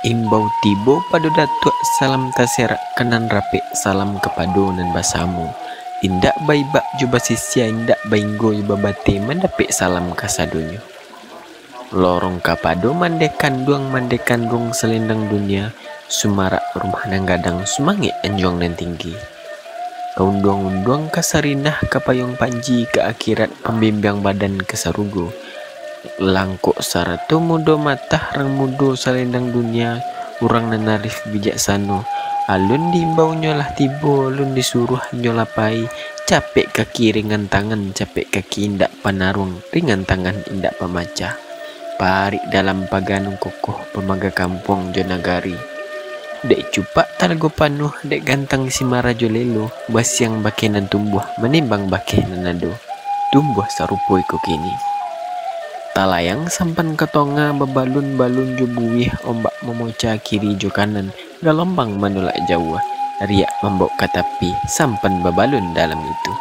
Imbau tibo padu datuk salam taserak kanan rapik salam kepadu nan basamu. Indak baibak juba sisia indak bainggo juba bate mendapik salam kasadunyo. Lorong kapado mandekan duang selendang dunia. Sumarak rumah nang gadang sumangit anjuang nan tinggi. Kaunduang-unduang kasarinah kapayong panji ke akhirat pembimbang badan kesarugo. Langkuk saratu mudo matah rang mudo salendang dunia urang nanarif bijaksano. Alun diimbau nyolah tibo, alun disuruh nyolapai. Capek kaki ringan tangan, capek kaki indak panarung, ringan tangan indak pemacah. Parik dalam paganung kokoh pemaga kampung jonagari. Dek cupak talago panuh, dek gantang si marajo lelo. Basiang bakenan tumbuh, menimbang bakenan nado. Tumbuh sarupoi ko kini. Talayang sampan ketonga bebalun-balun jubuih ombak memoca kiri jo kanan gelombang menolak jauh riak membok ke tepi sampan bebalun dalam itu.